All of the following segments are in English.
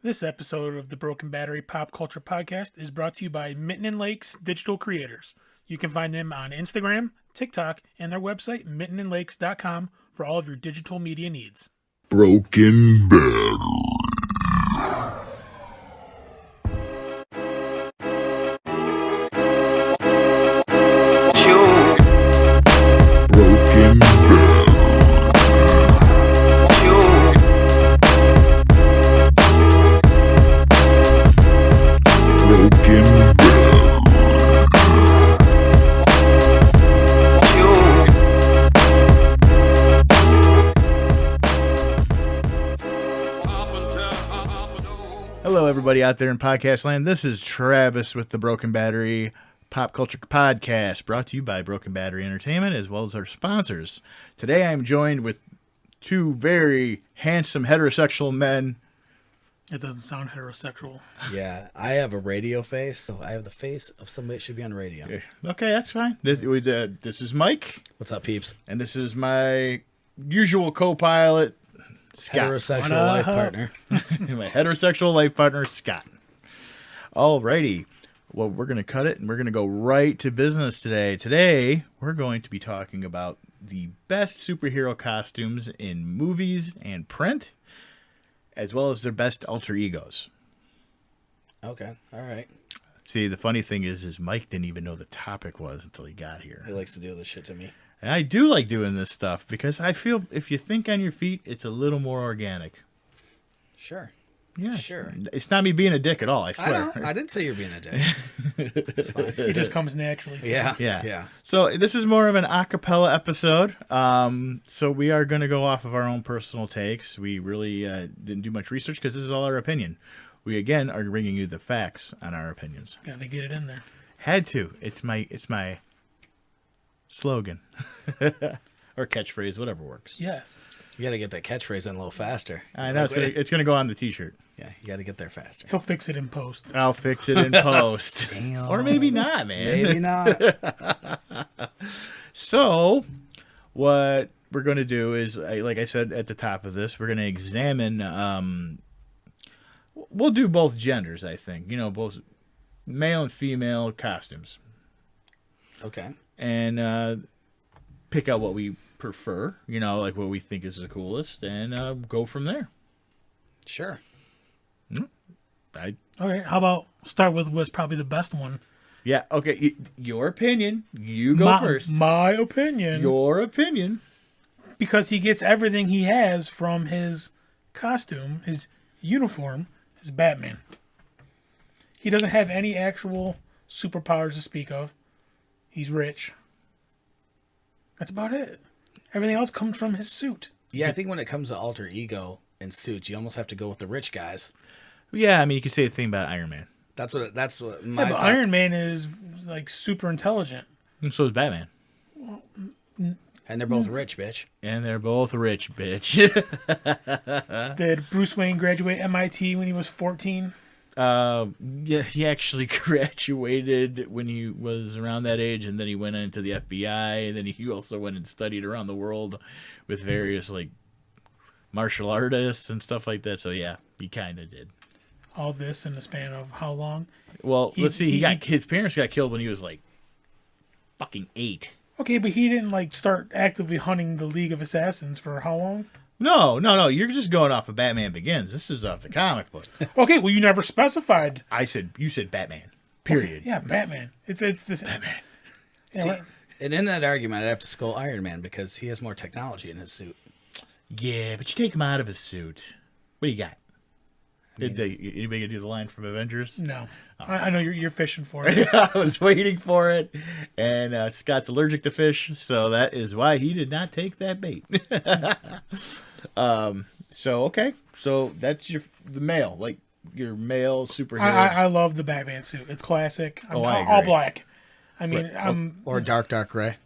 This episode of the Broken Battery Pop Culture Podcast is brought to you by Mitten and Lakes Digital Creators. You can find them on Instagram, TikTok, and their website, mittenandlakes.com, for all of your digital media needs. Broken Battery. Broken Battery. Broken Hello, everybody out there in podcast land. This is Travis with the Broken Battery Pop Culture Podcast, brought to you by Broken Battery Entertainment, as well as our sponsors. Today, I'm joined with two very handsome heterosexual men. It doesn't sound heterosexual. Yeah, I have a radio face, so I have the face of somebody that should be on radio. Okay, that's fine. This is Mike, What's up, peeps? and this is my usual co-pilot, Scott. Heterosexual life partner. My heterosexual life partner, Scott. Alrighty. Well, we're going to cut it, and we're going to go right to business today. Today, we're going to be talking about the best superhero costumes in movies and print, as well as their best alter egos. Okay, all right. See, the funny thing is Mike didn't even know the topic was until he got here. He likes to do this shit to me. And I do like doing this stuff because I feel if you think on your feet, it's a little more organic. Sure. Yeah, Sure. It's not me being a dick at all, I swear. I didn't say you're being a dick. It's fine. It just comes naturally. Yeah. So this is more of an a cappella episode. So we are going to go off of our own personal takes. We really didn't do much research because this is all our opinion. We again are bringing you the facts on our opinions. Got to get it in there. Had to. It's my slogan or catchphrase, whatever works. Yes. You got to get that catchphrase in a little faster. I know it's gonna go on the T-shirt. Yeah, you got to get there faster. He'll fix it in post. I'll fix it in post. Damn. Or maybe not, man. Maybe not. So, what we're going to do is, like I said at the top of this, we're going to examine, we'll do both genders, I think. You know, both male and female costumes. Okay. And pick out what we prefer, you know, like what we think is the coolest, and go from there. Sure. All right, how about start with what's probably the best one? Yeah, okay. Your opinion. You go first. My opinion. Your opinion. Because he gets everything he has from his costume, his uniform, his Batman. He doesn't have any actual superpowers to speak of. He's rich. That's about it. Everything else comes from his suit. Yeah, I think when it comes to alter ego and suits, you almost have to go with the rich guys. Yeah, I mean, you could say the thing about Iron Man. That's what my Yeah, but thought- Iron Man is like super intelligent. And so is Batman. And they're both rich, bitch. And they're both rich, bitch. Did Bruce Wayne graduate MIT when he was 14? Yeah, he actually graduated when he was around that age, and then he went into the FBI, and then he also went and studied around the world with various, like, martial artists and stuff like that. So, yeah, he kind of did. All this in the span of how long? Well, let's see. His parents got killed when he was, like, fucking 8. Okay, but he didn't like start actively hunting the League of Assassins for how long? No. You're just going off of Batman Begins. This is off the comic book. Okay, well you never specified. You said Batman. Period. Okay, yeah, Batman. It's this Batman. Yeah, See, right. and in that argument, I'd have to skull Iron Man because he has more technology in his suit. Yeah, but you take him out of his suit. What do you got? Did anybody do the line from Avengers? No, I know you're fishing for it. I was waiting for it, and Scott's allergic to fish, so that is why he did not take that bait. So that's the male, like your male superhero. I love the Batman suit. It's classic. I all agree. black. I mean, Or dark gray.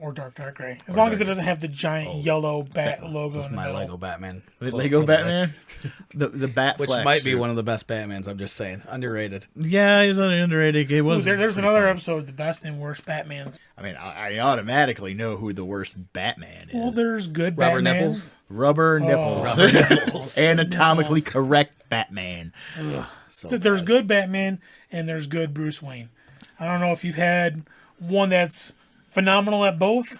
or dark gray. As long as it doesn't have the giant yellow bat logo With in the my middle. Lego Batman. Lego For the- Batman, the bat, Which flex might be suit. one of the best Batmans. I'm just saying, underrated. Yeah, he's underrated. It Ooh, was. there's pretty another fun. episode, the best and worst Batmans. I mean, I automatically know who the worst Batman is. Well, there's good Rubber Batmans. nipples? Rubber nipples. Rubber nipples. Anatomically Nipples. correct Batman. So There's bad. good Batman and there's good Bruce Wayne. I don't know if you've had one that's phenomenal at both.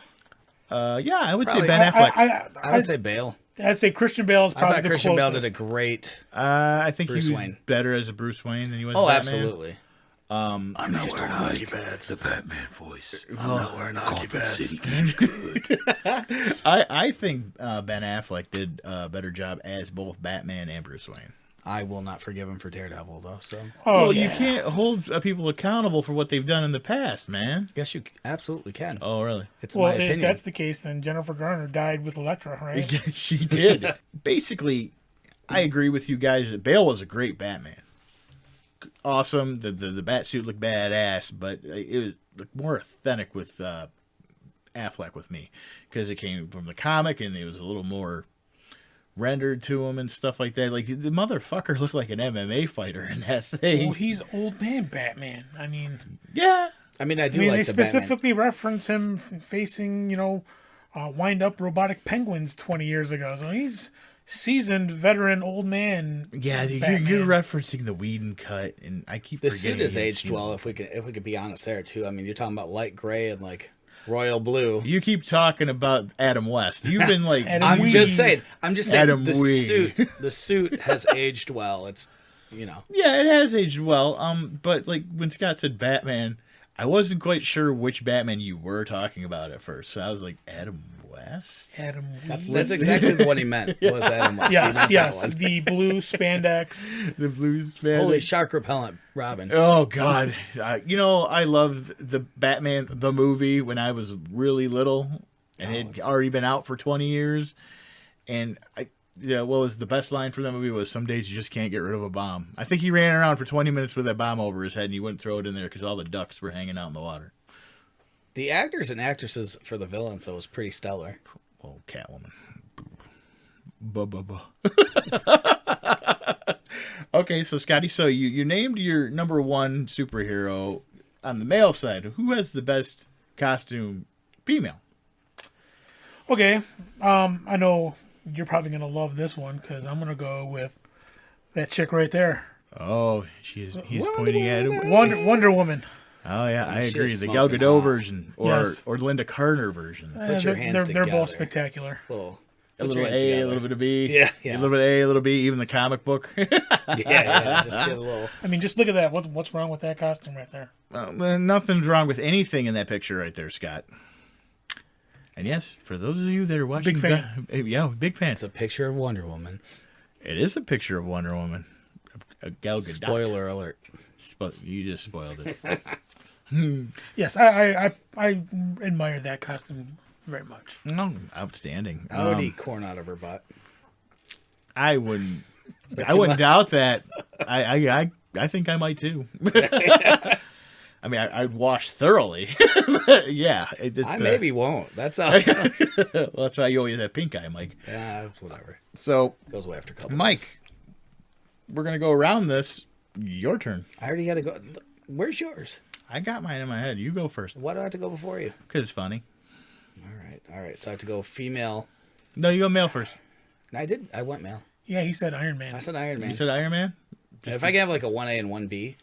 Yeah, I would Probably. say Ben Affleck. I would say Bale. I'd say Christian Bale is I probably thought the Christian Bale closest. did a great. I think Bruce he was Wayne. better as a Bruce Wayne than he was. Oh, as Batman. absolutely. I'm not wearing hockey pads. The Batman voice. I'm not wearing hockey pads. City Cash good. I think Ben Affleck did a better job as both Batman and Bruce Wayne. I will not forgive him for Daredevil, though. So Oh, well, yeah. you can't hold people accountable for what they've done in the past, man. yes, you absolutely can. Oh, really? It's Well, my if opinion. that's the case, then Jennifer Garner died with Elektra, right? She did. Basically, I agree with you guys that Bale was a great Batman. Awesome. The bat suit looked badass, but it was more authentic with Affleck with me because it came from the comic and it was a little more rendered to him and stuff like that. Like the motherfucker looked like an MMA fighter in that thing. Well, he's old man Batman. I mean, Yeah. I mean, I do they like the Batman. specifically reference him facing, wind-up robotic penguins 20 years ago. So he's seasoned, veteran, old man. Yeah, you're Batman. referencing the Whedon cut, and I keep The forgetting suit has he's aged seen well. it. If we could be honest there too. I mean, you're talking about light gray and like royal blue. You keep talking about Adam West. You've been like, Adam I'm Wee. just saying. Adam the Wee. suit has aged well. It's yeah, it has aged well. But like when Scott said Batman, I wasn't quite sure which Batman you were talking about at first. So I was like, Adam West? Adam that's Wee. exactly the one he meant. Was Adam West. He meant that Yes, one. the blue spandex. The Blues man. Holy shark repellent, Robin. Oh God! I loved the Batman the movie when I was really little, and it had already been out for 20 years. And what was the best line for that movie was "Some days you just can't get rid of a bomb." I think he ran around for 20 minutes with that bomb over his head, and he wouldn't throw it in there because all the ducks were hanging out in the water. The actors and actresses for the villains though was pretty stellar. Oh, Catwoman. Buh. Okay, so Scotty, so you named your number one superhero on the male side. Who has the best costume female? Okay, I know you're probably gonna love this one because I'm gonna go with that chick right there, Oh, he's Wonder pointing at him. Wonder Woman. Oh yeah, I She's agree. The Gal smoking Gadot hot. version, or Yes. or Linda Carter version. Put your hands They're both together. spectacular. Little, A put little your hands A, a together. little bit of B. Yeah. A little bit A, a little B. Even the comic book. Yeah. Just get a little. I mean, just look at that. What's wrong with that costume right there? Nothing's wrong with anything in that picture right there, Scott. And yes, for those of you that are watching, Big fan. Yeah, big fan. It's a picture of Wonder Woman. It is a picture of Wonder Woman. A Gal Gadot. Spoiler alert. You just spoiled it. Yes, I admire that costume very much. No, outstanding. I would eat corn out of her butt. I wouldn't. that I too wouldn't much? doubt that. I think I might too. I mean, I'd wash thoroughly. Yeah, it's, I maybe won't. That's all. well, that's why you always have pink eye, Mike. Yeah, it's whatever. So, Goes away after a couple. Mike, we're gonna go around this. Your turn. I already got to go. Where's yours? I got mine in my head. You go first Why do I have to go before you? because it's funny. All right. So I have to go female. No, you go male first. No, I did. I went male. Yeah, he said Iron Man. I said Iron Man. You said Iron Man. If I can have like a 1A and 1B,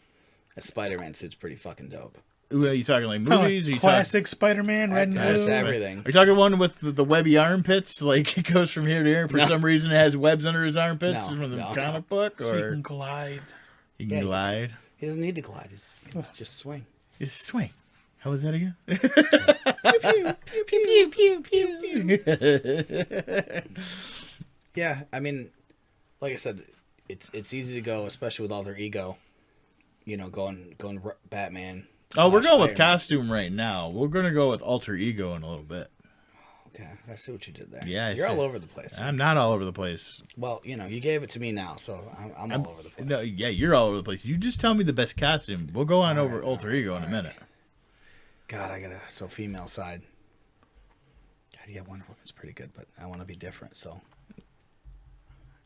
a Spider-Man suit's pretty fucking dope. Ooh, are you talking like Kinda movies? like Are you classic Spider-Man, red and That's blue. everything. Are you talking one with the webby armpits? Like it goes from here to here. For No. some reason, it has webs under his armpits No, from the no. comic book, So you or can glide. you can Yeah, glide. He doesn't need to glide. He's just swing. Just swing. How was that again? Yeah, I mean, like I said, it's easy to go, especially with Alter Ego. You know, going Batman. Oh, we're slash going with Iron Man. costume right now. We're gonna go with alter ego in a little bit. Okay, I see what you did there. Yeah, I you're see. all over the place. I'm not all over the place. Well, you know, you gave it to me now, so I'm all over the place. No, yeah, you're all over the place. You just tell me the best costume. We'll go on over alter ego in a minute. God, I gotta. So female side. yeah, Wonder Woman's pretty good, but I want to be different, so.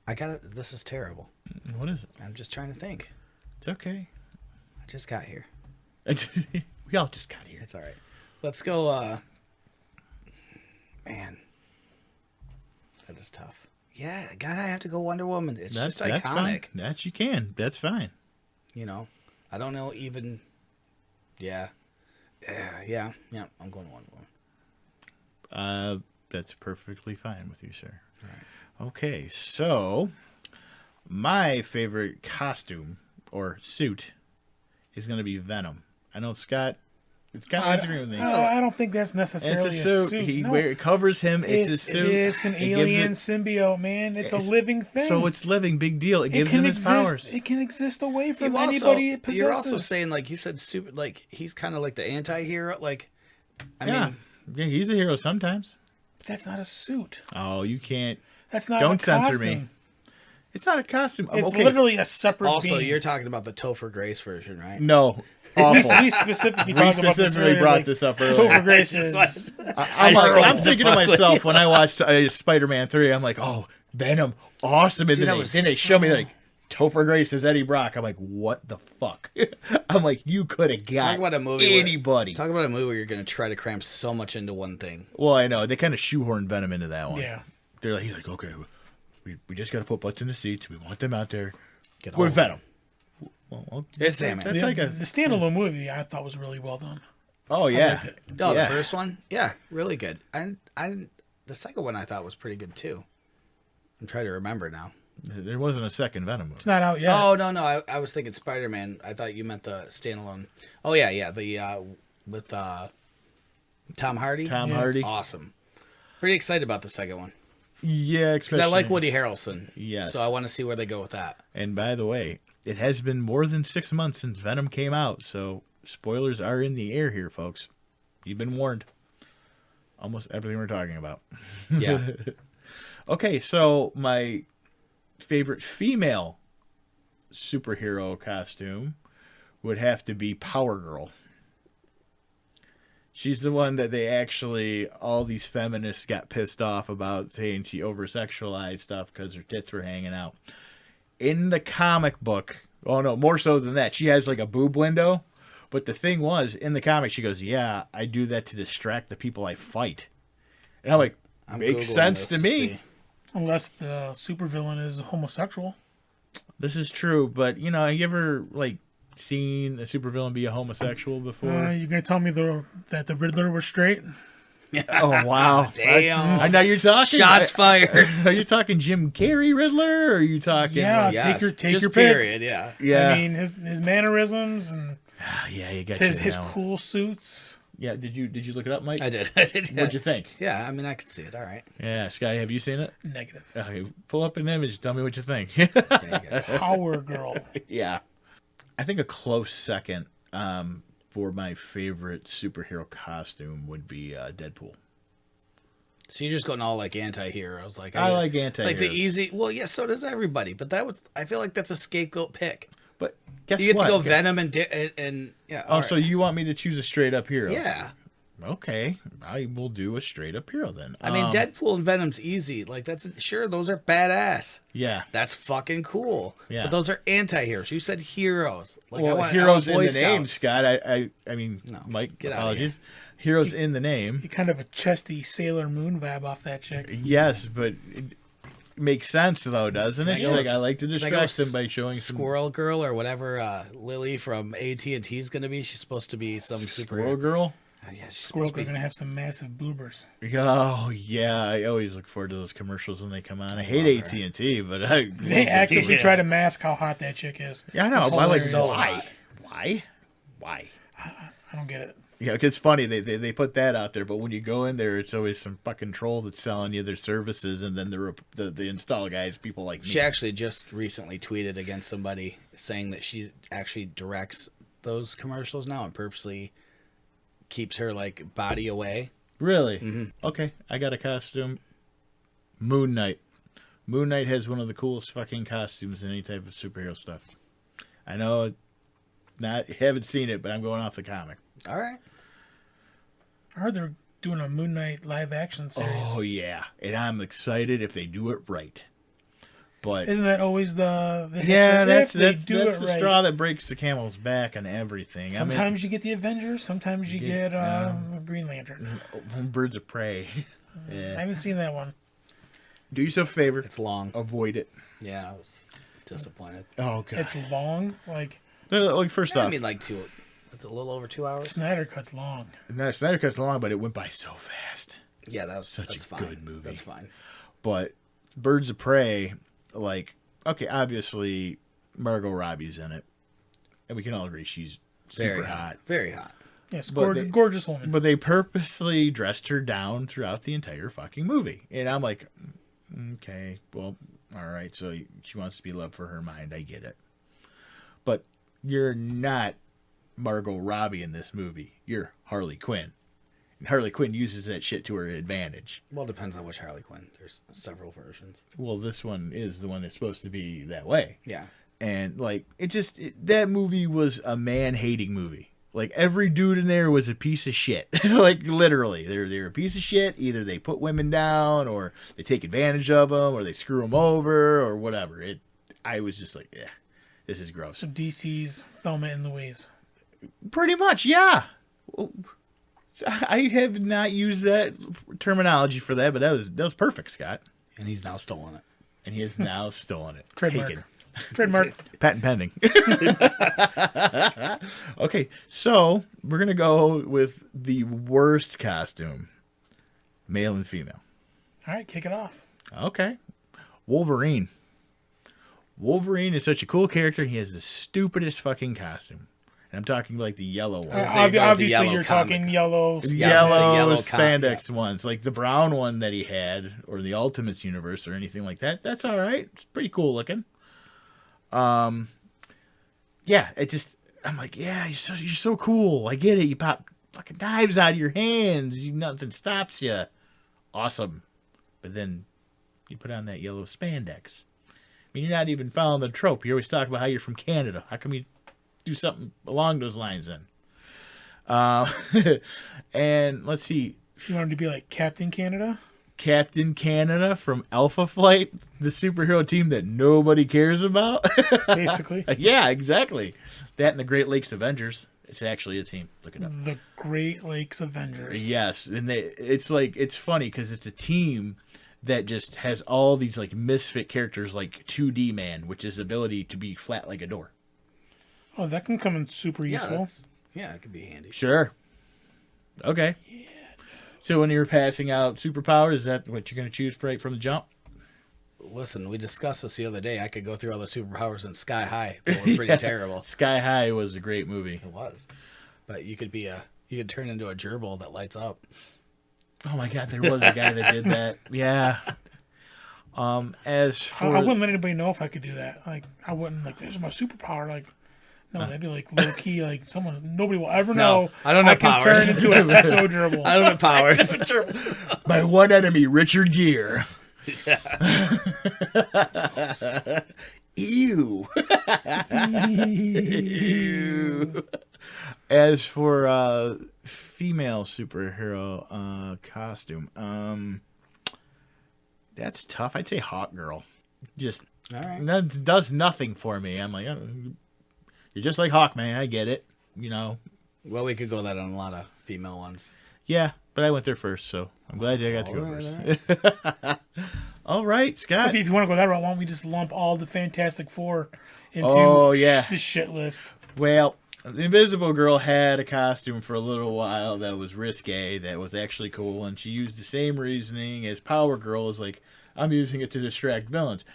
This is terrible. What is it? I'm just trying to think. It's okay. I just got here. We all just got here. It's all right. Let's go, man. That is tough. Yeah, God, I have to go Wonder Woman. It's just iconic. Fine. That you can. That's fine. You know, I don't know even. Yeah. Yeah. I'm going Wonder Woman. That's perfectly fine with you, sir. All right. Okay, so my favorite costume or suit is going to be Venom. I know Scott. It's kind of disagreeing with me. I don't think that's necessarily It's a suit. No. It covers him. It's a suit. It's an alien symbiote, man. It's a living thing. So it's living. Big deal. It gives him his powers. It can exist away from Also, anybody it possesses. you're also saying, like you said, super. Like he's kind of like the anti-hero. Like, I mean, yeah, he's a hero sometimes. But that's not a suit. Oh, you can't. That's not. Don't a costume. censor me. It's not a costume. It's okay. literally a separate. also, being. you're talking about the Topher Grace version, right? No. Awful. We specifically We talked about this specifically earlier, brought like, this up earlier. Topher Grace is. I'm thinking to myself when I watched Spider-Man 3, I'm like, oh, Venom, awesome. And then they show me like Topher Grace as Eddie Brock. I'm like, what the fuck? I'm like, you could have got Talk about a movie anybody. Talk about a movie where you're going to try to cram so much into one thing. Well, I know. They kind of shoehorned Venom into that one. Yeah. They're like, he's like, okay, we just got to put butts in the seats. We want them out there. Get We're all- Venom. Well, It's Sandman. that's like a... The standalone movie I thought was really well done. Oh, yeah. Oh, Yeah. the first one? Yeah, really good. And the second one I thought was pretty good too. I'm trying to remember now. There wasn't a second Venom movie. It's not out yet. Oh, no. I was thinking Spider-Man. I thought you meant the standalone. Oh, yeah. The with Tom Hardy. Tom Hardy. Awesome. Pretty excited about the second one. Yeah, Because especially... I like Woody Harrelson. Yes. So I want to see where they go with that. And by the way, it has been more than 6 months since Venom came out, so spoilers are in the air here, folks. You've been warned. Almost everything we're talking about. Yeah. Okay, so my favorite female superhero costume would have to be Power Girl. She's the one that they actually, all these feminists got pissed off about, saying she over-sexualized stuff because her tits were hanging out. In the comic book, oh no, more so than that, she has like a boob window. But the thing was, in the comic, she goes, yeah, I do that to distract the people I fight. And I'm like, makes Googling sense this to me. see. Unless the supervillain is homosexual. This is true, but you know, you ever like seen a supervillain be a homosexual before? You're gonna tell me that the Riddler was straight? Oh wow! Damn. I know you're talking. Shots fired. Are you talking Jim Carrey Riddler? Or are you talking? Yeah. Yes, Take just your pick. period, yeah. Yeah. I mean, his mannerisms and Yeah, you got his you now. cool suits. Yeah, did you look it up, Mike? I did. What'd you think? Yeah, I mean, I could see it. All right. Yeah, Scotty, have you seen it? Negative. Okay, pull up an image. Tell me what you think. There you go. Power Girl. Yeah, I think a close second for my favorite superhero costume would be Deadpool. So you're just going all like anti-heroes. Like I like anti-heroes. Like the easy. Well, yeah, so does everybody. But I feel like that's a scapegoat pick. But guess You get what? to go Venom and yeah. Oh, all so right. you want me to choose a straight up hero? Yeah. Okay, I will do a straight up hero then. I mean, Deadpool and Venom's easy. Like that's sure those are badass. Yeah. That's fucking cool. Yeah. But those are anti-heroes. You said heroes. Like Well, I want heroes in Boy the name, Scouts. Scott. I mean, No, Mike. get outta Apologies. Heroes in the name. You kind of a chesty Sailor Moon vibe off that chick. Yes, but it makes sense though, doesn't it? Can I go- Like I like to Can I go distract them by showing some Squirrel Girl or whatever Lily from AT&T is going to be. She's supposed to be some Squirrel superhero. Girl. Yeah, she's Squirrel supposed to Girl's be. gonna have some massive boobers. Oh yeah, I always look forward to those commercials when they come on. I hate love her. AT&T, but They actively try to mask how hot that chick is. Yeah, I know. It's But I like hilarious. why? I don't get it. Yeah, 'cause it's funny they put that out there, but when you go in there, it's always some fucking troll that's selling you their services, and then the install guys, people like me. She actually just recently tweeted against somebody saying that she actually directs those commercials now and purposely keeps her like body away. Really? Mm-hmm. Okay, I got a costume. Moon Knight. Moon Knight has one of the coolest fucking costumes in any type of superhero stuff. I know, haven't seen it, but I'm going off the comic. All right. I heard they're doing a Moon Knight live action series. Oh yeah, and I'm excited if they do it right. But Isn't that always the hitch yeah, that if that's they that's do that's it the right, straw that breaks the camel's back on everything. sometimes you get the Avengers, sometimes you get Green Lantern. Birds of Prey. I Yeah. haven't seen that one. Do yourself a favor. It's long. Avoid it. Yeah, I was disappointed. Oh god. It's long. Like Like first off, I mean, like it's a little over 2 hours. Snyder Cut's long. no, Snyder Cut's long, but it went by so fast. Yeah, that's Such a fine. good movie. That's fine. But Birds of Prey, like, okay, obviously Margot Robbie's in it, and we can all agree she's super hot. Very hot. Yes, But gorgeous woman. But they purposely dressed her down throughout the entire fucking movie, and I'm like, okay, well, all right. So she wants to be loved for her mind. I get it, but you're not Margot Robbie in this movie. You're Harley Quinn. And Harley Quinn uses that shit to her advantage. Well, it depends on which Harley Quinn. There's several versions. Well, this one is the one that's supposed to be that way. Yeah. And like that movie was a man-hating movie. Like every dude in there was a piece of shit. Like literally, they're a piece of shit. Either they put women down, or they take advantage of them, or they screw them over, or whatever. I was just like, yeah, this is gross. So DC's Thelma and Louise. Pretty much, yeah. Well, I have not used that terminology for that, but that was perfect, Scott. And he's now stolen it. And he has now stolen it. Trademark. Taken. Trademark. Patent pending. Okay, so we're going to go with the worst costume, male and female. All right, kick it off. Okay. Wolverine. Wolverine is such a cool character. He has the stupidest fucking costume. And I'm talking like the yellow one. Obviously, yellow you're comic. talking yellow. Yellow com- spandex ones, like the brown one that he had, or the Ultimates universe, or anything like that. That's all right. It's pretty cool looking. Yeah, I'm like, yeah, you're so cool. I get it. You pop fucking knives out of your hands. Nothing stops you. Awesome. But then you put on that yellow spandex. I mean, you're not even following the trope. You always talk about how you're from Canada. How come you do something along those lines then? And let's see. You want him to be like Captain Canada? Captain Canada from Alpha Flight, the superhero team that nobody cares about. Basically. Yeah, exactly. That and the Great Lakes Avengers. It's actually a team. Look it up. The Great Lakes Avengers. Yes, and it's funny because it's a team that just has all these like misfit characters, like 2D Man, which is the ability to be flat like a door. Oh, that can come in super useful. Yeah, it could be handy. Sure. Okay. Yeah. So when you're passing out superpowers, is that what you're going to choose right from the jump? Listen, we discussed this the other day. I could go through all the superpowers in Sky High. They were pretty terrible. Sky High was a great movie. It was. But you could turn into a gerbil that lights up. Oh my God, there was a guy that did that. Yeah. As for I wouldn't let anybody know if I could do that. Like, I wouldn't, like, this is my superpower. Like, no, that'd be like low key. Like, nobody will ever know. I don't have I can powers. turn into a techno gerbil. I don't have powers. my one enemy, Richard Gere. Ew. Ew. As for female superhero costume, that's tough. I'd say Hawk Girl. Just All right. that does nothing for me. I'm like, oh, you're just like Hawkman. I get it. You know. Well, we could go that on a lot of female ones. Yeah, but I went there first, so I'm glad I got to go All first. right. All right, Scott. If you want to go that route, why don't we just lump all the Fantastic Four into the shit list? Well, the Invisible Girl had a costume for a little while that was risque, that was actually cool, and she used the same reasoning as Power Girl. Is like, I'm using it to distract villains.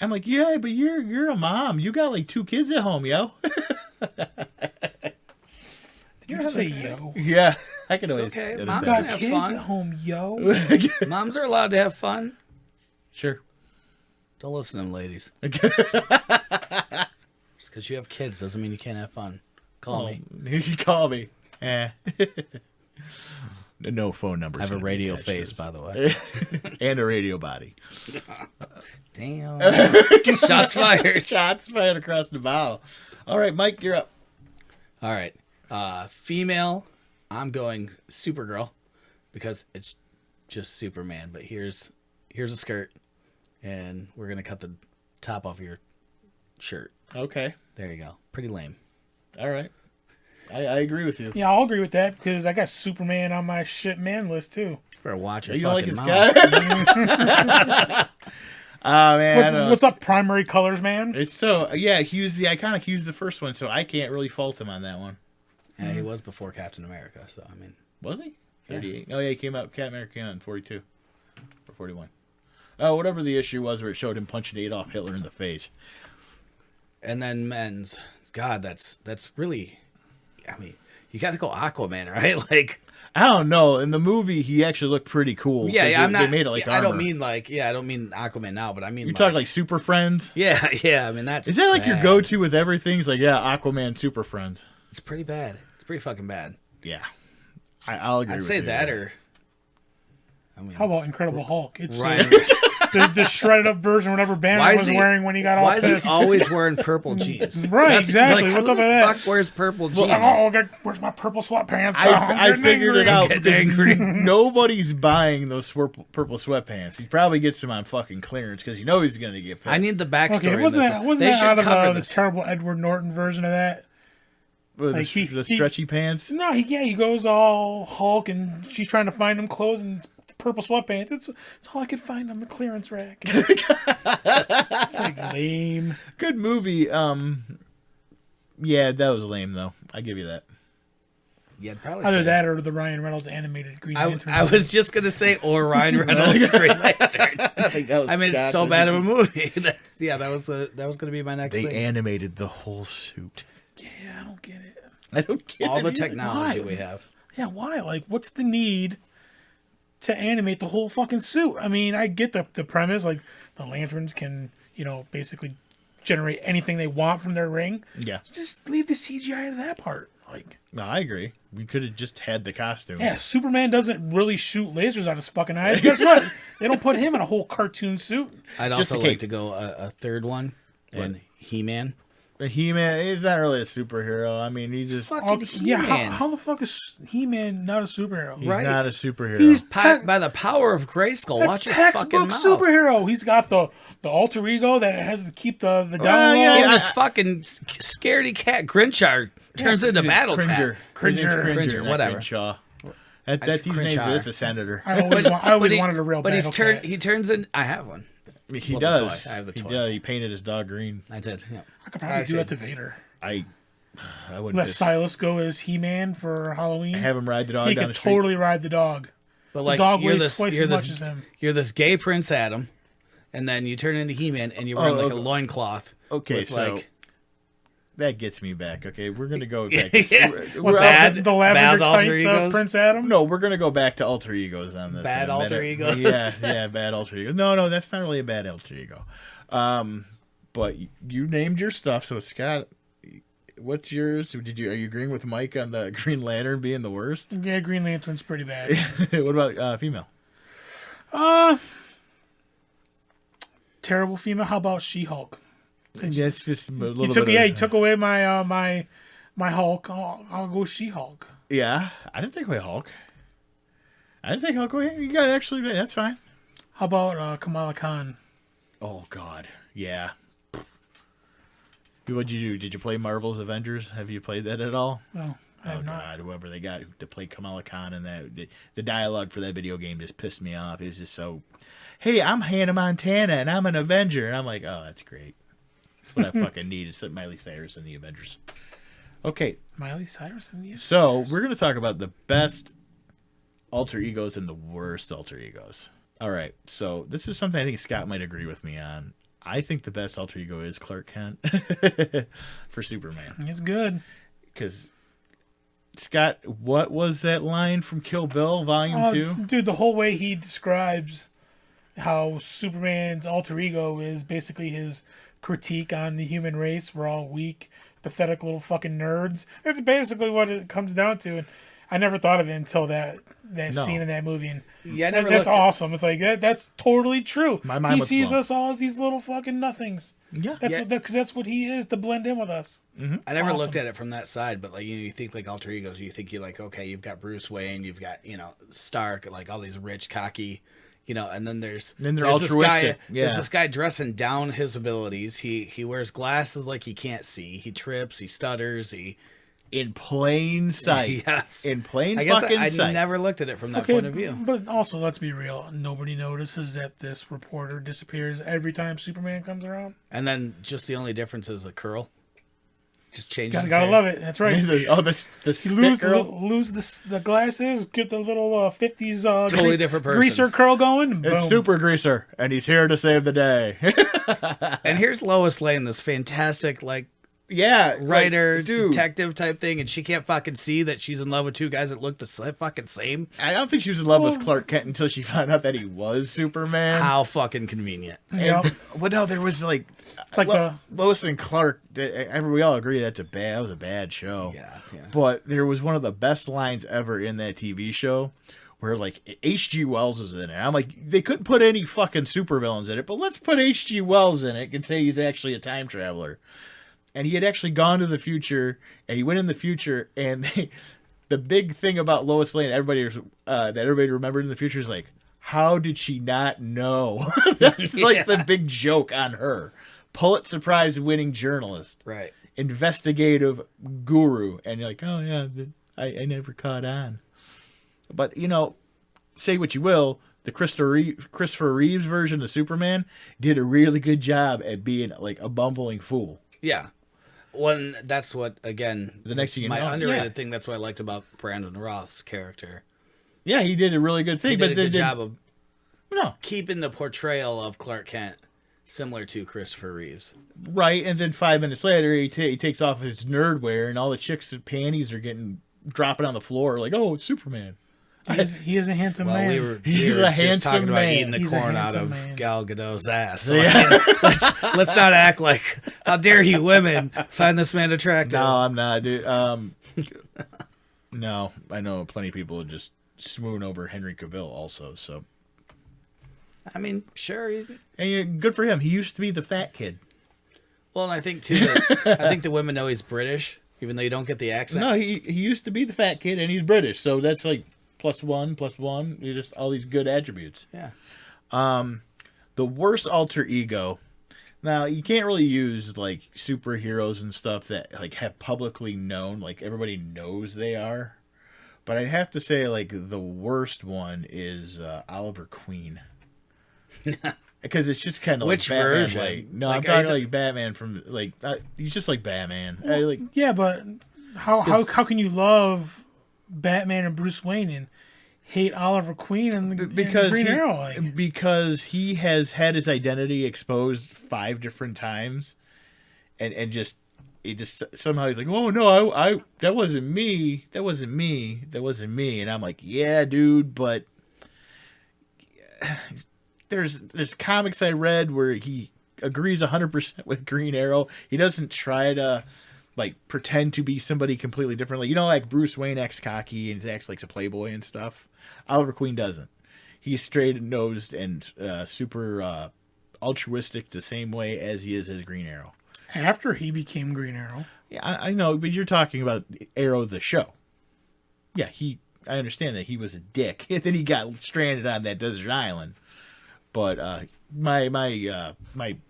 I'm like, yeah, but you're a mom. You got like 2 kids at home, yo. Did you just say yo? Yeah, I can It's always. okay. edit Mom's that. gonna Got have kids fun. at home, yo. Moms are allowed to have fun. Sure. Don't listen to them, ladies. Just because you have kids doesn't mean you can't have fun. Call me. You should call me. No phone number. I have a radio face, by the way. And a radio body. Damn. Shots fired. Shots fired across the bow. All right, Mike, you're up. All right. Female, I'm going Supergirl. because it's just Superman. But here's a skirt, and we're gonna cut the top off your shirt. Okay. There you go. Pretty lame. All right. I agree with you. Yeah, I'll agree with that because I got Superman on my shit man list too. Better watch your You don't like fucking his mouth. guy? Oh man. What's up, primary colors, man? It's so he was the iconic. He was the first one, so I can't really fault him on that one. Yeah, he was before Captain America, so I mean, Was he? Yeah. 38. Oh yeah, he came out. Captain America came out in 42 or 41. Oh, whatever the issue was where it showed him punching Adolf Hitler in the face. and then men's. God, that's really. I mean, you got to go Aquaman, right? Like, I don't know. In the movie, he actually looked pretty cool. yeah, 'cause I'm not. They made it like I armor. don't mean like, I don't mean Aquaman now, but I mean, You talk like Super Friends. yeah. I mean, that's Is that like your bad. go-to with everything? It's like, yeah, Aquaman, Super Friends. It's pretty bad. It's pretty fucking bad. Yeah, I'll agree. I'd with say you that, there. or I mean, How about Incredible Hulk? It's Ryan. the shredded up version whatever Banner Why is was he- wearing when he got all Why is he pissed. always wearing purple jeans? Right, exactly. Like, What's who up with the that? fuck wears purple jeans? Where's my purple sweatpants? I figured it out Getting because angry. nobody's buying those purple sweatpants. He probably gets them on fucking clearance because you know he's going to get pissed. I need the backstory. Okay, in wasn't this. that They should out cover of the this. terrible Edward Norton version of that? What, like, the stretchy pants. No, he goes all Hulk and she's trying to find him clothes and it's purple sweatpants. It's all I could find on the clearance rack. It's like lame. Good movie. Yeah, that was lame though. I give you that. Yeah, I'd probably Either say that or the Ryan Reynolds animated Green Lantern. I was just gonna say, or Ryan Reynolds Green Lantern. I think that was. I mean, it's so bad of a movie. That was gonna be my next They thing. animated the whole suit. Yeah, I don't get it. I don't get All it the either. technology Why? we have. Yeah, why? Like, what's the need to animate the whole fucking suit? I mean, I get the premise. Like, the lanterns can, basically generate anything they want from their ring. Yeah, Just leave the CGI to that part. Like, no, I agree. We could have just had the costume. yeah, Superman doesn't really shoot lasers out his fucking eyes. Guess what? They don't put him in a whole cartoon suit. I'd Just also a like cape. to go a third one, and He-Man. But He-Man, he's not really a superhero. I mean, he's just Fucking Yeah, He-Man. how the fuck is He-Man not a superhero? he's right? not a superhero. He's By the power of Grayskull, That's watch your fucking textbook mouth. superhero. He's got the alter ego that has to keep the down low. Yeah, this fucking scaredy cat Grinchard turns into Battle Cringer. Cringer. His name's Cringer, not whatever. Crenshaw. That's his name. Crenshaw. This is a senator. I always But wanted a real But battle cat. he turns in. I have one. He Well, the does. toy. I have the He toy. does. He painted his dog green. I did. Yeah. I could probably do that to Vader. I wouldn't. Let piss- Silas go as He-Man for Halloween. have him ride the dog he down could the street. totally ride the dog. But like the dog you're weighs this, twice you're as this, much as him. you're this gay Prince Adam, and then you turn into He-Man, and you're wearing like a okay. loincloth. Okay, with, so like, that gets me back. Okay, we're gonna go back. Yeah. What, bad- the lavender bad alter tights egos? of Prince Adam? No, we're gonna go back to alter egos on this. Bad in a minute. alter egos? Yeah, bad alter ego. No, that's not really a bad alter ego. But you named your stuff, so Scott, what's yours? Are you agreeing with Mike on the Green Lantern being the worst? Yeah, Green Lantern's pretty bad. What about female? Terrible female. How about She-Hulk? That's just a little He took bit. he took away my my Hulk. I'll go She-Hulk. Yeah, I didn't think away Hulk. I didn't think Hulk. You got actually. That's fine. How about Kamala Khan? Oh God, yeah. What'd you do? Did you play Marvel's Avengers? Have you played that at all? No, I Oh have not. God, whoever they got to play Kamala Khan and that the dialogue for that video game just pissed me off. It was just so, hey, I'm Hannah Montana and I'm an Avenger, and I'm like, oh, that's great. That's what I fucking need is Miley Cyrus in the Avengers. Okay, Miley Cyrus in the so we're gonna talk about the best alter egos and the worst alter egos. All right, so this is something I think Scott might agree with me on. I think the best alter ego is Clark Kent for Superman. It's good. Because, Scott, what was that line from Kill Bill Volume 2? Dude, the whole way he describes how Superman's alter ego is basically his critique on the human race. We're all weak, pathetic little fucking nerds. That's basically what it comes down to. And I never thought of it until that No. scene in that movie. And Yeah, I never that's looked. awesome. It's like that's totally true. My mind He was sees blown. us all as these little fucking nothings. Yeah. That's Yeah. because that's what he is to blend in with us. I never awesome. looked at it from that side, but like you think like alter egos, you think you like okay, you've got Bruce Wayne, you've got Stark, like all these rich, cocky, and then Then they're there's this altruistic. guy, Yeah. There's this guy dressing down his abilities. He wears glasses like he can't see. He trips. He stutters. He In plain sight. yes. In plain I guess fucking I sight. never looked at it from that Okay, point of view. but also let's be real. Nobody notices that this reporter disappears every time Superman comes around. And then just the only difference is the curl. Just changes. Gotta love it. That's right. The You spit lose girl. lose the glasses, get the little 50s Totally different person. greaser curl going. Boom. It's Super Greaser, and he's here to save the day. And here's Lois Lane, this fantastic like yeah, writer, like, dude. detective type thing, and she can't fucking see that she's in love with two guys that look the fucking same. I don't think she was in love with Clark Kent until she found out that he was Superman. How fucking convenient. Yep. Well, no, there was like It's like Lois and Clark. We all agree that was a bad show. Yeah. But there was one of the best lines ever in that TV show, where like H.G. Wells was in it. I'm like, they couldn't put any fucking supervillains in it, but let's put H.G. Wells in it and say he's actually a time traveler. And he had actually gone to the future, and he went in the future, and the big thing about Lois Lane, that everybody remembered in the future is like, how did she not know? That's like the big joke on her. Pulitzer Prize winning journalist, Right. investigative guru, and you're like, oh yeah, I never caught on. But say what you will, the Christopher Reeves version of Superman did a really good job at being like a bumbling fool. Yeah. When that's what again The next thing you my know, underrated yeah. thing. That's what I liked about Brandon Roth's character. Yeah, he did a really good thing, He did a good they job of no keeping the portrayal of Clark Kent similar to Christopher Reeves. right. And then 5 minutes later, he takes off his nerd wear, and all the chicks' panties are dropping on the floor. Like, oh, it's Superman. he is a handsome Well, man. we were He's a just handsome talking about man. eating the He's a corn out handsome of man. Gal Gadot's ass. So Yeah. I mean, let's not act like how dare you women find this man attractive. No, I'm not, dude. No, I know plenty of people would just swoon over Henry Cavill also. So, I mean, sure. and good for him. He used to be the fat kid. Well, and I think too that I think the women know he's British, even though you don't get the accent. No, he used to be the fat kid, and he's British. So that's like plus one. You just all these good attributes. Yeah. The worst alter ego. Now you can't really use like superheroes and stuff that like have publicly known, like everybody knows they are. But I'd have to say like the worst one is Oliver Queen. Because it's just kind of like Which Batman. version? Like, no, Like, I'm are talking you like Batman from like he's just like Batman. I, like Yeah, but how can you love Batman and Bruce Wayne and hate Oliver Queen and the because Green he, Arrow? Like, because he has had his identity exposed 5 different times, and just he just somehow he's like, oh no, I that wasn't me, and I'm like, yeah, dude, but there's comics I read where he agrees 100% with Green Arrow. He doesn't try to like pretend to be somebody completely different. Like, like Bruce Wayne acts cocky and acts like a playboy and stuff. Oliver Queen doesn't. He's straight nosed and super altruistic the same way as he is as Green Arrow. after he became Green Arrow. Yeah, I know, but you're talking about Arrow the show. Yeah, I understand that he was a dick, and then he got stranded on that desert island. But my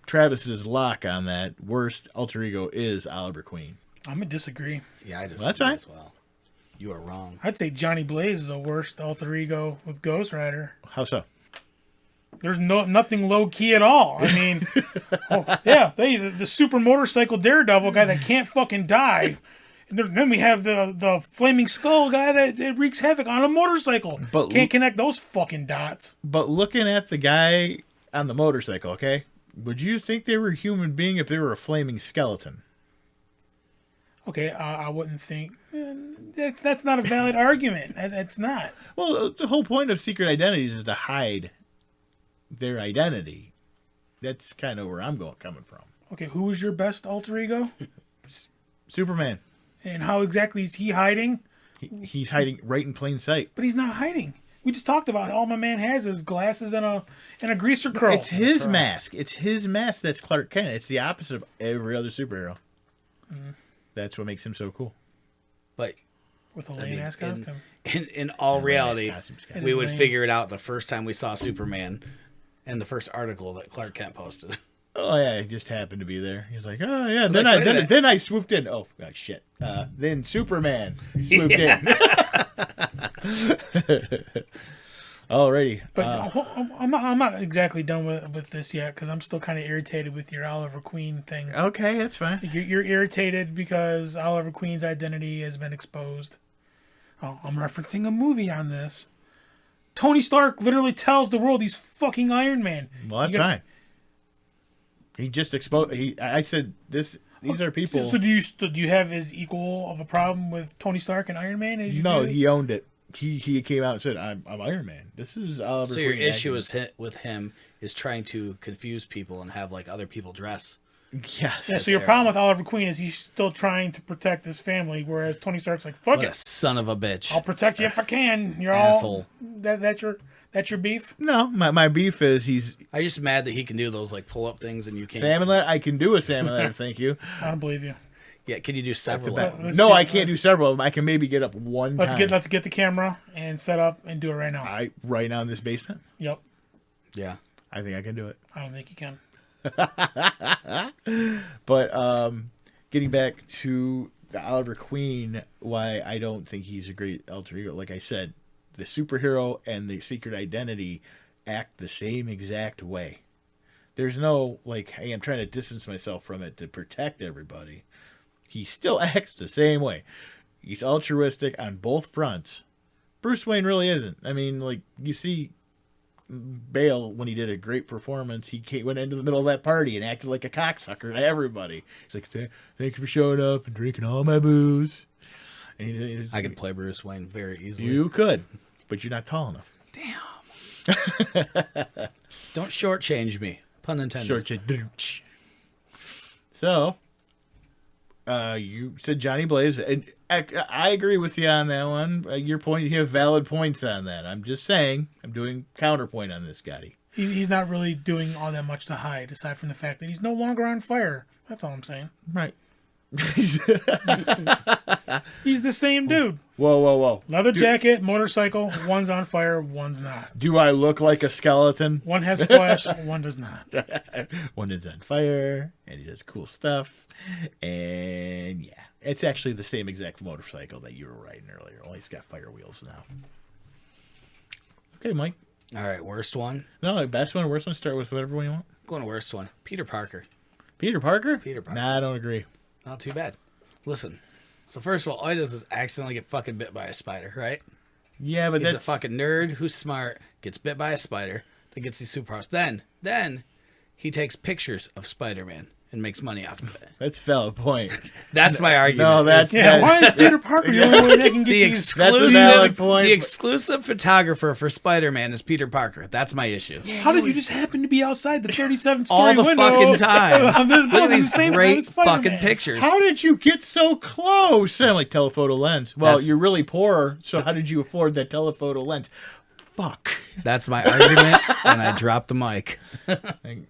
Travis's lock on that worst alter ego is Oliver Queen. I'm gonna disagree. Yeah, I just That's right. as well. You are wrong. I'd say Johnny Blaze is the worst alter ego with Ghost Rider. How so? There's nothing low key at all. I mean, the super motorcycle daredevil guy that can't fucking die. And then we have the flaming skull guy that wreaks havoc on a motorcycle. But Can't connect those fucking dots. But looking at the guy on the motorcycle, okay, would you think they were a human being if they were a flaming skeleton? Okay, I wouldn't think that's not a valid argument. That's not. Well, the whole point of secret identities is to hide their identity. That's kind of where I'm coming from. Okay, who is your best alter ego? Superman. And how exactly is he hiding? He's hiding right in plain sight. But he's not hiding. We just talked about all my man has is glasses and a greaser curl. It's his mask. It's his mask that's Clark Kent. It's the opposite of every other superhero. That's what makes him so cool. But With a lame ass costume. in all reality, It we is would lame. figure it out the first time we saw Superman in the first article that Clark Kent posted. Oh yeah, he just happened to be there. He's like, oh yeah. Wait a minute. Then I swooped in. Oh God, shit. Then Superman swooped in. Alrighty. But I'm not exactly done with this yet because I'm still kind of irritated with your Oliver Queen thing. Okay, that's fine. You're irritated because Oliver Queen's identity has been exposed. Oh, I'm referencing a movie on this. Tony Stark literally tells the world he's fucking Iron Man. Well, that's fine. He just exposed. I said this. These are people. So do you have as equal of a problem with Tony Stark and Iron Man as you No, do? he owned it. He came out and said, "I'm Iron Man." This is Oliver. So your Queen issue acting. with him is trying to confuse people and have like other people dress. Yes. Yeah, so your problem with Oliver Queen is he's still trying to protect his family, whereas Tony Stark's like, "Fuck What a it, son of a bitch! I'll protect you if I can." You're Asshole. all that's your beef. No, my beef is he's I'm just mad that he can do those like pull up things and you can't. salmon letter. I can do a salmon letter. Thank you. I don't believe you. Yeah, can you do several? That's of about- them? Let's no, see. I can't do several of them. I can maybe get up one Let's time. get the camera and set up and do it right now. Right now in this basement. Yep, Yeah. I think I can do it. I don't think you can. But getting back to the Oliver Queen, why I don't think he's a great alter ego. Like I said, the superhero and the secret identity act the same exact way. There's no like, hey, I'm trying to distance myself from it to protect everybody. He still acts the same way. He's altruistic on both fronts. Bruce Wayne really isn't. I mean, like, you see Bale, when he did a great performance, went into the middle of that party and acted like a cocksucker to everybody. He's like, thank you for showing up and drinking all my booze. And I could play Bruce Wayne very easily. You could, but you're not tall enough. Don't shortchange me. Pun intended. So, you said Johnny Blaze, and I agree with you on that one. Your point, you have valid points on that. I'm just saying, I'm doing counterpoint on this, Scotty. He's not really doing all that much to hide, aside from the fact that he's no longer on fire. That's all I'm saying. Right. He's the same dude. Whoa. Leather jacket, motorcycle. One's on fire, one's not. Do I look like a skeleton? One has flesh, one does not. One is on fire, and he does cool stuff. And yeah, it's actually the same exact motorcycle that you were riding earlier. Only it's got fire wheels now. Okay, Mike. All right, worst one. No, best one, worst one. Start with whatever one you want. Going to worst one. Peter Parker. Peter Parker? Peter Parker. Nah, I don't agree. Not too bad. Listen. So first of all he does is accidentally get fucking bit by a spider, right? Yeah, but He's that's a fucking nerd who's smart, gets bit by a spider, then gets these superpowers. Then he takes pictures of Spider-Man and makes money off of it. that's a valid point. That's my argument. No, that's Yeah, why is Peter Parker the only one that can get the these? That's a valid exclusive, point. the exclusive photographer for Spider-Man is Peter Parker. That's my issue. How did you just happen to be outside the 37th story All the window? fucking time. of this Look at building these the same time great as Spider-Man? fucking pictures. How did you get so close? I'm like, telephoto lens. Well, That's- you're really poor, so how did you afford that telephoto lens? Fuck. That's my argument, and I dropped the mic.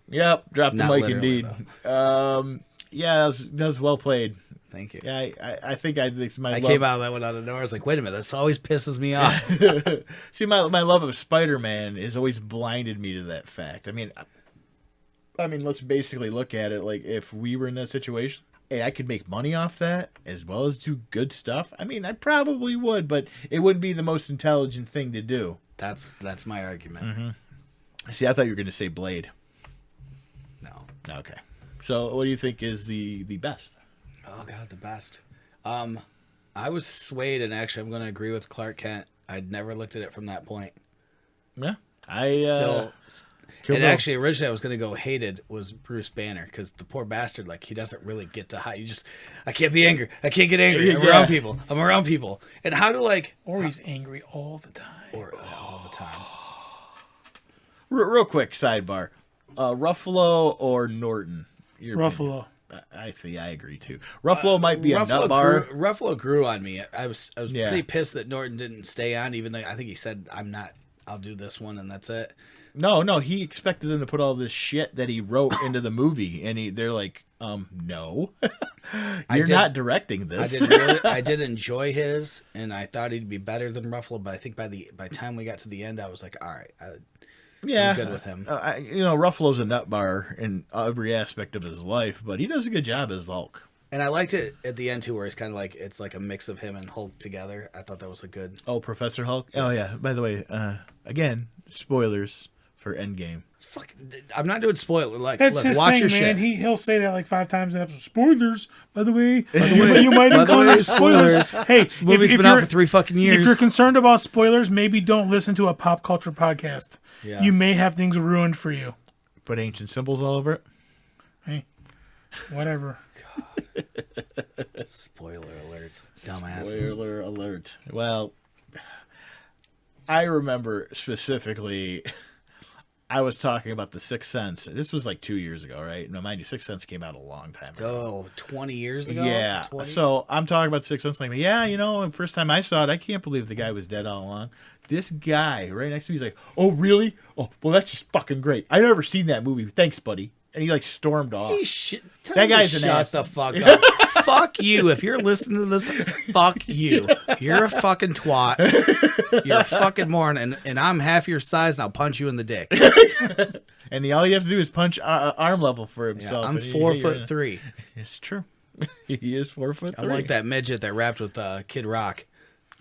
Yep, drop the Not mic literally, indeed. Yeah, that was well played. Thank you. Yeah, I think I Came out of that one out of nowhere. I was like, wait a minute, this always pisses me off. See, my love of Spider-Man has always blinded me to that fact. I mean, let's basically look at it like if we were in that situation, hey, I could make money off that as well as do good stuff. I mean, I probably would, but it wouldn't be the most intelligent thing to do. That's my argument. Mm-hmm. See, I thought you were going to say Blade. No. Okay. So, what do you think is the best? Oh god, the best. I was swayed, and actually, I'm going to agree with Clark Kent. I'd never looked at it from that point. Yeah, I Still, Kill and Bill. actually, originally, I was going to go hated was Bruce Banner because the poor bastard, like he doesn't really get to hide. I can't be angry. I can't get angry. I'm Yeah. around people. And how do Or he's angry all the time. or all the time? Real quick sidebar: Ruffalo or Norton? Your Ruffalo. opinion. I agree too. Ruffalo might be a nut bar. Ruffalo grew on me. I was Yeah. pretty pissed that Norton didn't stay on, even though I think he said, I'll do this one and that's it. No, he expected them to put all this shit that he wrote into the movie, and they're like, no, you're not directing this. I did enjoy his, and I thought he'd be better than Ruffalo, but I think by the time we got to the end, I was like, all right, I'm good with him. Ruffalo's a nut bar in every aspect of his life, but he does a good job as Hulk. And I liked it at the end too, where it's kind of like it's like a mix of him and Hulk together. I thought that was a good. Oh, Professor Hulk. Yes. Oh yeah. By the way, again, spoilers for Endgame. I'm not doing spoiler. Like, That's look, his watch thing, your man. shit. He'll say that like 5 times in episode. Spoilers, by the way. way- You might by the encounter way, spoilers. Hey, This movie's been out for 3 fucking years. If you're concerned about spoilers, maybe don't listen to a pop culture podcast. Yeah. You may have things ruined for you. Put ancient symbols all over it. Hey, whatever. Spoiler alert, dumbasses. Spoiler alert. Well, I remember specifically, I was talking about The Sixth Sense. This was like 2 years ago, right? No, mind you, Sixth Sense came out a long time ago. Oh, 20 years ago? Yeah. 20? So I'm talking about Sixth Sense. Like, the first time I saw it, I can't believe the guy was dead all along. This guy right next to me, he's like, "Oh, really? Oh, well, that's just fucking great. I've never seen that movie. Thanks, buddy." And he like stormed off. That guy's an shut ass. the fuck up. Fuck you. If you're listening to this, fuck you. You're a fucking twat. You're a fucking moron, and I'm half your size, and I'll punch you in the dick. And all you have to do is punch arm level for Yeah, himself. I'm 4'3". It's true. He is 4'3". I'm like that midget that rapped with Kid Rock.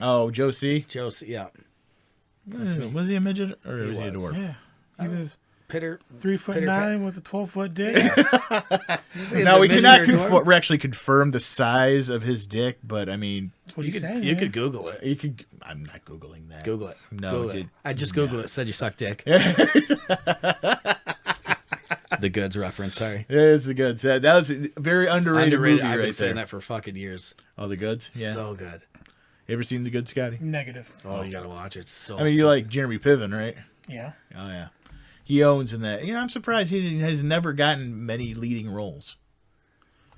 Oh, Joe C. Yeah. Was he a midget or was he a was. dwarf? Yeah, he was Pitter. 3'9" with a 12-foot dick. Now we cannot actually confirm the size of his dick, but I mean, That's what he You said. could Google it. you could. I'm not googling that. Google it. No, Google dude. it. I just Googled it. It said you suck dick. The Goods reference. Sorry. It's the Goods. That was a very underrated movie I've been right saying there. that for fucking years. Oh, the Goods. Yeah. So good. You ever seen the Goods, Scotty? Negative. Oh, you gotta watch it. It's so. I mean, you like Jeremy Piven, right? Yeah. Oh yeah. He owns in that. I'm surprised he has never gotten many leading roles.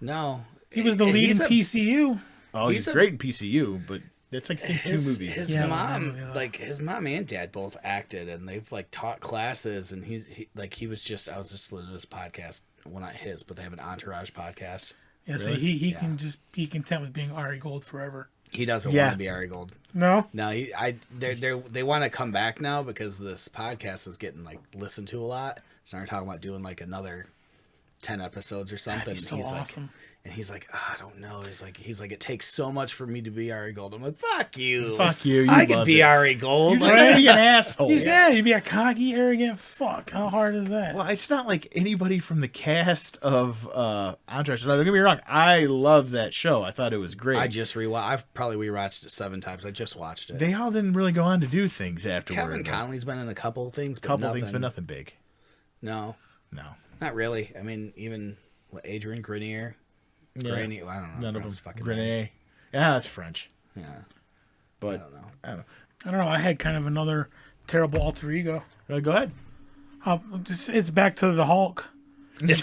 No. He was the lead in a- PCU. Oh, he's great in PCU, but that's like I think 2 movies. His Yeah, mom, yeah. his mom and dad both acted, and they've like taught classes. And I was just listening to this podcast. Well, not his, but they have an Entourage podcast. Yeah, so Really? he can just be content with being Ari Gold forever. He doesn't Yeah. want to be Ari Gold. No? No, they want to come back now because this podcast is getting like listened to a lot. So they're talking about doing like another 10 episodes or something. He's so and awesome. He's like, I don't know. He's like, it takes so much for me to be Ari Gold. I'm like, fuck you. Fuck you. I could loved be it. Ari Gold. You're trying to be an asshole. You'd be a cocky, arrogant fuck. How hard is that? Well, it's not like anybody from the cast of Entourage. Don't get me wrong. I love that show. I thought it was great. I've probably rewatched it 7 times. I just watched it. They all didn't really go on to do things afterward. Kevin Conley's been in a couple things, but things, but nothing big. No, No. not really. I mean, even Adrian Grenier. Yeah. Grenier, I don't know. None of His them. fucking Grenade. name. Yeah, that's French. Yeah, I But don't know. I don't know. I don't know. I had kind of another terrible alter ego. Go ahead. It's back to the Hulk. He's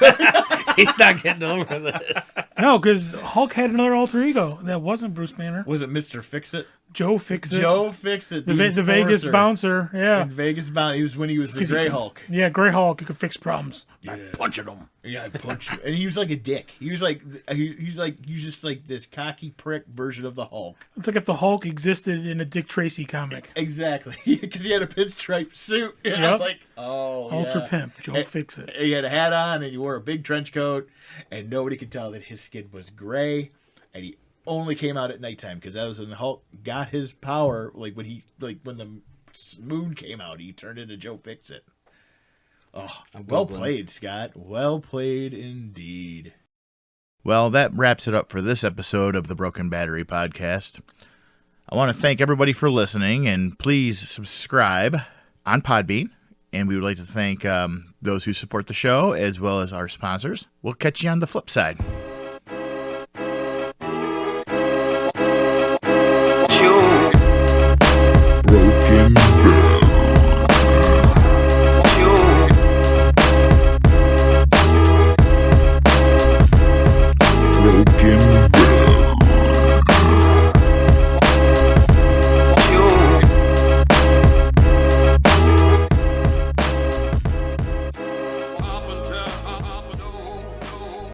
not getting over this. No, because Hulk had another alter ego that wasn't Bruce Banner. Was it Mr. Fix-It? Joe Fix-It. Joe Fix-It. The Vegas enforcer. bouncer. Yeah. In Vegas Bouncer. He was when he was the Grey Hulk. Yeah, Grey Hulk. He could fix problems. Yeah. By punching him. Yeah, I punch you. And he was like a dick. He was like, he's just like this cocky prick version of the Hulk. It's like if the Hulk existed in a Dick Tracy comic. Exactly. Because he had a pinstripe suit. And I Yep. was like, oh, Ultra yeah. pimp. Joe Fix-It. He had a hat on and he wore a big trench coat. And nobody could tell that his skin was gray. And he only came out at nighttime because that was when the Hulk got his power. Like when the moon came out, he turned into Joe Fix-It. Oh, well played, Scott. Well played indeed. Well, that wraps it up for this episode of the Broken Battery Podcast. I want to thank everybody for listening, and please subscribe on Podbean. And we would like to thank those who support the show, as well as our sponsors. We'll catch you on the flip side.